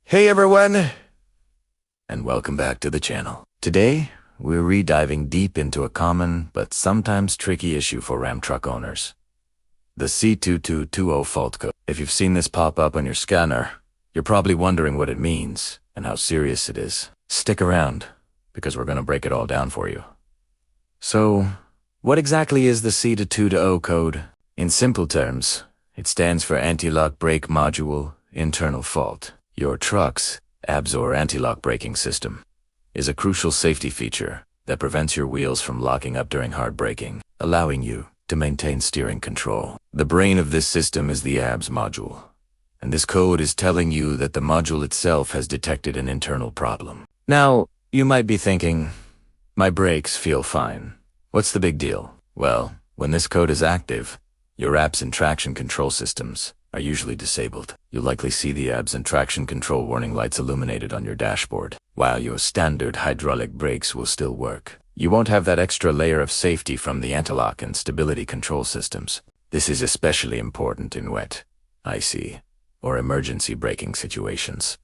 Hey everyone, and welcome back to the channel. Today, we're re-diving deep into a common but sometimes tricky issue for Ram truck owners. The C2220 fault code. If you've seen this pop up on your scanner, you're probably wondering what it means and how serious it is. Stick around, because we're going to break it all down for you. So, what exactly is the C2220 code? In simple terms, it stands for Anti-Lock Brake Module Internal Fault. Your truck's ABS or anti-lock braking system is a crucial safety feature that prevents your wheels from locking up during hard braking, allowing you to maintain steering control. The brain of this system is the ABS module, and this code is telling you that the module itself has detected an internal problem. Now, you might be thinking, my brakes feel fine. What's the big deal? Well, when this code is active, your ABS and traction control systems are usually disabled. You'll likely see the ABS and traction control warning lights illuminated on your dashboard, while your standard hydraulic brakes will still work. You won't have that extra layer of safety from the anti-lock and stability control systems. This is especially important in wet, icy, or emergency braking situations.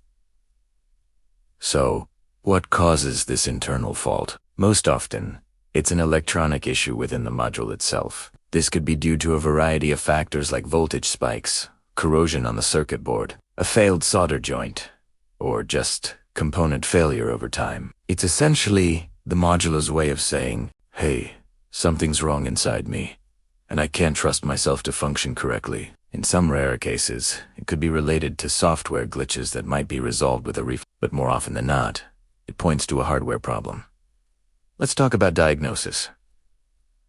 So, what causes this internal fault? Most often, it's an electronic issue within the module itself. This could be due to a variety of factors like voltage spikes, corrosion on the circuit board, a failed solder joint, or just component failure over time. It's essentially the module's way of saying, hey, something's wrong inside me, and I can't trust myself to function correctly. In some rare cases, it could be related to software glitches that might be resolved with a refix, but more often than not, it points to a hardware problem. Let's talk about diagnosis.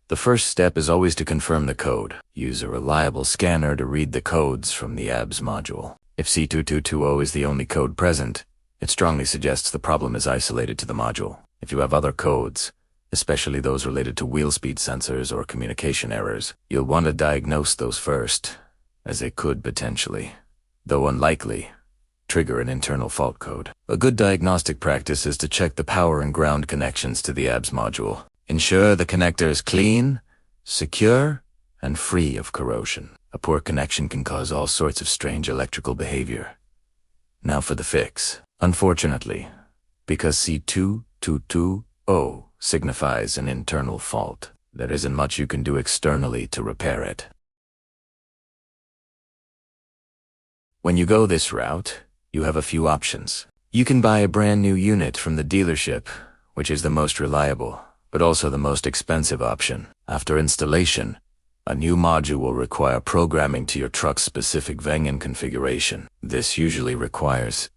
The first step is always to confirm the code. Use a reliable scanner to read the codes from the ABS module. If C2220 is the only code present, it strongly suggests the problem is isolated to the module. If you have other codes, especially those related to wheel speed sensors or communication errors, you'll want to diagnose those first, as they could potentially, though unlikely, trigger an internal fault code. A good diagnostic practice is to check the power and ground connections to the ABS module. Ensure the connector is clean, secure, and free of corrosion. A poor connection can cause all sorts of strange electrical behavior. Now for the fix. Unfortunately, because C2220 signifies an internal fault, there isn't much you can do externally to repair it. When you go this route, you have a few options. You can buy a brand new unit from the dealership, which is the most reliable, but also the most expensive option. After installation, a new module will require programming to your truck's specific VENG configuration. This usually requires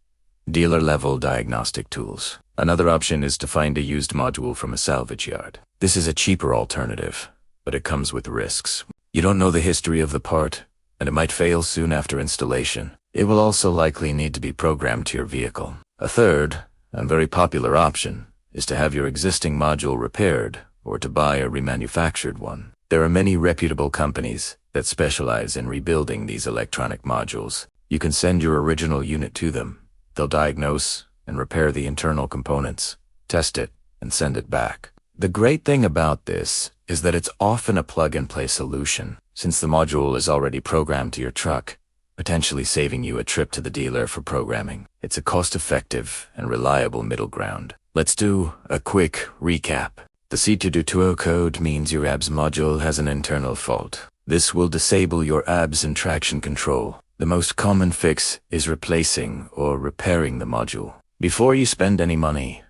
dealer-level diagnostic tools. Another option is to find a used module from a salvage yard. This is a cheaper alternative, but it comes with risks. You don't know the history of the part, and it might fail soon after installation. It will also likely need to be programmed to your vehicle. A third, and very popular option, is to have your existing module repaired or to buy a remanufactured one. There are many reputable companies that specialize in rebuilding these electronic modules. You can send your original unit to them. They'll diagnose and repair the internal components, test it, and send it back. The great thing about this is that it's often a plug-and-play solution, since the module is already programmed to your truck, potentially saving you a trip to the dealer for programming. It's a cost-effective and reliable middle ground. Let's do a quick recap. The C2220 code means your ABS module has an internal fault. This will disable your ABS and traction control. The most common fix is replacing or repairing the module. Before you spend any money,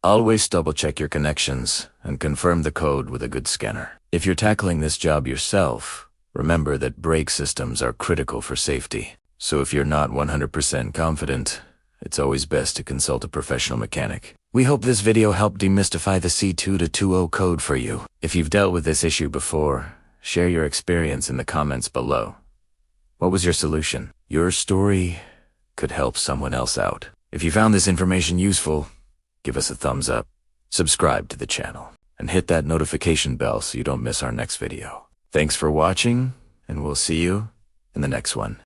always double-check your connections and confirm the code with a good scanner. If you're tackling this job yourself, remember that brake systems are critical for safety. So if you're not 100% confident, it's always best to consult a professional mechanic. We hope this video helped demystify the C2220 code for you. If you've dealt with this issue before, share your experience in the comments below. What was your solution? Your story could help someone else out. If you found this information useful, give us a thumbs up, subscribe to the channel, and hit that notification bell so you don't miss our next video. Thanks for watching, and we'll see you in the next one.